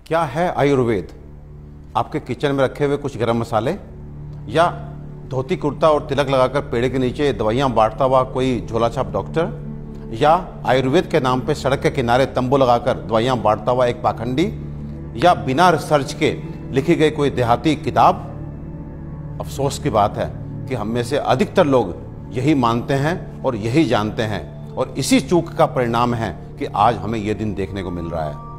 क्या है आयुर्वेद? आपके किचन में रखे हुए कुछ गरम मसाले, या धोती कुर्ता और तिलक लगाकर पेड़ के नीचे दवाइयाँ बांटता हुआ कोई झोला छाप डॉक्टर, या आयुर्वेद के नाम पे सड़क के किनारे तंबू लगाकर दवाइयाँ बांटता हुआ एक पाखंडी, या बिना रिसर्च के लिखी गई कोई देहाती किताब? अफसोस की बात है कि हम में से अधिकतर लोग यही मानते हैं और यही जानते हैं, और इसी चूक का परिणाम है कि आज हमें यह दिन देखने को मिल रहा है।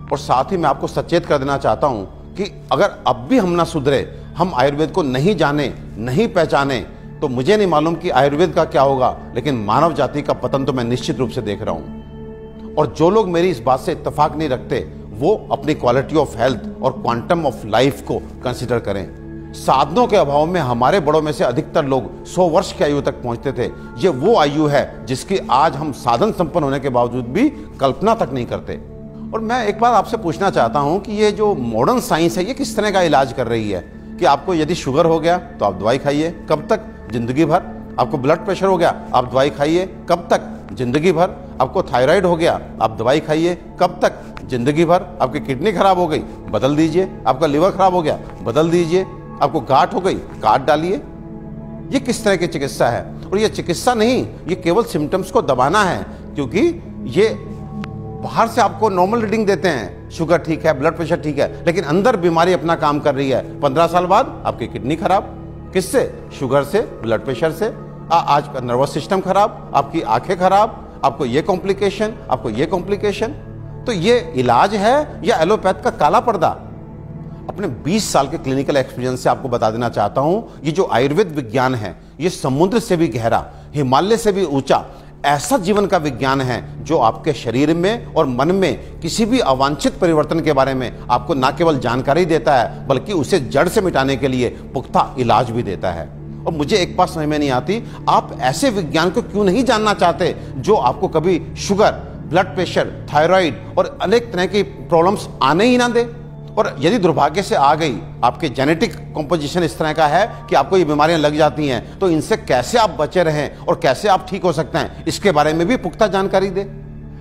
और साथ ही मैं आपको सचेत कर देना चाहता हूं कि अगर अब भी हम ना सुधरे, हम आयुर्वेद को नहीं जाने, नहीं पहचाने, तो मुझे नहीं मालूम कि आयुर्वेद का क्या होगा, लेकिन मानव जाति का पतन तो मैं निश्चित रूप से देख रहा हूं। और जो लोग मेरी इस बात से इत्तेफाक नहीं रखते, वो अपनी क्वालिटी ऑफ हेल्थ और क्वांटम ऑफ लाइफ को कंसिडर करें। साधनों के अभाव में हमारे बड़ों में से अधिकतर लोग 100 वर्ष की आयु तक पहुंचते थे। ये वो आयु है जिसकी आज हम साधन संपन्न होने के बावजूद भी कल्पना तक नहीं करते। और मैं एक बार आपसे पूछना चाहता हूं कि ये जो मॉडर्न साइंस है, ये किस तरह का इलाज कर रही है? कि आपको यदि शुगर हो गया तो आप दवाई खाइए, कब तक? जिंदगी भर। आपको ब्लड प्रेशर हो गया, आप दवाई खाइए, कब तक? जिंदगी भर। आपको थायराइड हो गया, आप दवाई खाइए, कब तक? जिंदगी भर। आपकी किडनी खराब हो गई, बदल दीजिए। आपका लिवर खराब हो गया, बदल दीजिए। आपको गांठ हो गई, काट डालिए। ये किस तरह की चिकित्सा है? और ये चिकित्सा नहीं, ये केवल सिम्टम्स को दबाना है, क्योंकि ये बाहर से आपको नॉर्मल रीडिंग देते हैं, शुगर ठीक है, ब्लड प्रेशर ठीक है, लेकिन अंदर बीमारी अपना काम कर रही है। 15 साल बाद आपकी किडनी खराब, किससे? शुगर से, ब्लड प्रेशर से। आज का नर्वस सिस्टम खराब, आपकी आंखें खराब, आपको ये कॉम्प्लिकेशन, आपको ये कॉम्प्लिकेशन। तो ये इलाज है या एलोपैथ का काला पर्दा? अपने 20 साल के क्लिनिकल एक्सपीरियंस से आपको बता देना चाहता हूं, ये जो आयुर्वेद विज्ञान है, ये समुद्र से भी गहरा, हिमालय से भी ऊंचा ऐसा जीवन का विज्ञान है जो आपके शरीर में और मन में किसी भी अवांछित परिवर्तन के बारे में आपको न केवल जानकारी देता है, बल्कि उसे जड़ से मिटाने के लिए पुख्ता इलाज भी देता है। और मुझे एक बात समझ में नहीं आती, आप ऐसे विज्ञान को क्यों नहीं जानना चाहते जो आपको कभी शुगर, ब्लड प्रेशर, थायराइड और अनेक तरह की प्रॉब्लम्स आने ही ना दे। और यदि दुर्भाग्य से आ गई, आपके जेनेटिक कॉम्पोजिशन इस तरह का है कि आपको ये बीमारियां लग जाती हैं, तो इनसे कैसे आप बचे रहें और कैसे आप ठीक हो सकते हैं, इसके बारे में भी पुख्ता जानकारी दे।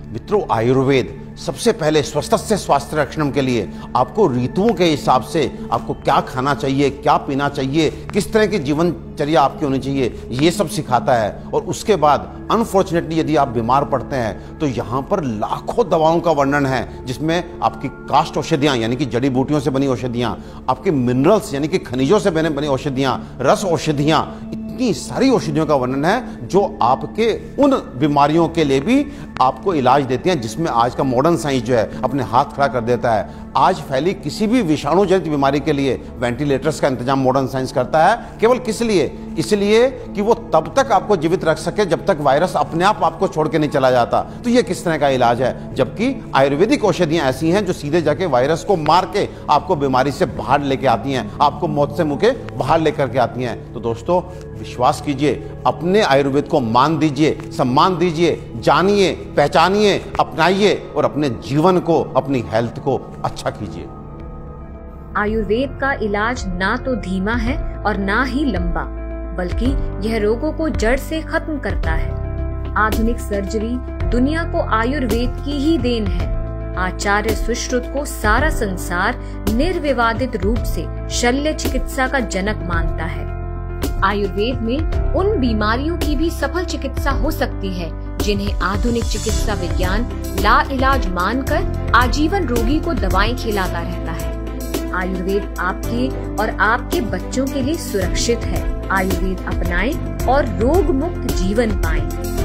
मित्रों, आयुर्वेद सबसे पहले स्वस्थस्य स्वास्थ्य रक्षणम के लिए आपको ऋतुओं के हिसाब से आपको क्या खाना चाहिए, क्या पीना चाहिए, किस तरह की जीवनचर्या आपकी होनी चाहिए, ये सब सिखाता है। और उसके बाद अनफॉर्चुनेटली यदि आप बीमार पड़ते हैं तो यहाँ पर लाखों दवाओं का वर्णन है, जिसमें आपकी काष्ठ औषधियाँ यानी कि जड़ी बूटियों से बनी औषधियाँ, आपके मिनरल्स यानी कि खनिजों से बनी औषधियाँ, रस औषधियाँ, इतनी सारी औषधियों का वर्णन है जो आपके उन बीमारियों के लिए भी आपको इलाज देती हैं जिसमें आज का मॉडर्न साइंस जो है अपने हाथ खड़ा कर देता है। आज फैली किसी भी विषाणु जनित बीमारी के लिए वेंटिलेटर्स का इंतजाम मॉडर्न साइंस करता है। केवल किस लिए? इसलिए कि वो तब तक आपको जीवित रख सके जब तक वायरस अपने आप आपको छोड़ के नहीं चला जाता। तो ये किस तरह का इलाज है? जबकि आयुर्वेदिक औषधियां ऐसी हैं जो सीधे जाके वायरस को मार के आपको बीमारी से बाहर लेके आती हैं, आपको मौत से मुंह के बाहर लेकर के आती हैं। तो दोस्तों, विश्वास कीजिए, अपने आयुर्वेद को मान दीजिए, सम्मान दीजिए, जानिए, पहचानिए, अपनाइए और अपने जीवन को, अपनी हेल्थ को अच्छा कीजिए। आयुर्वेद का इलाज ना तो धीमा है और ना ही लंबा, बल्कि यह रोगों को जड़ से खत्म करता है। आधुनिक सर्जरी दुनिया को आयुर्वेद की ही देन है। आचार्य सुश्रुत को सारा संसार निर्विवादित रूप से शल्य चिकित्सा का जनक मानता है। आयुर्वेद में उन बीमारियों की भी सफल चिकित्सा हो सकती है जिन्हें आधुनिक चिकित्सा विज्ञान लाइलाज मानकर आजीवन रोगी को दवाएं खिलाता रहता है। आयुर्वेद आपके और आपके बच्चों के लिए सुरक्षित है। आयुर्वेद अपनाएं और रोग मुक्त जीवन पाएं।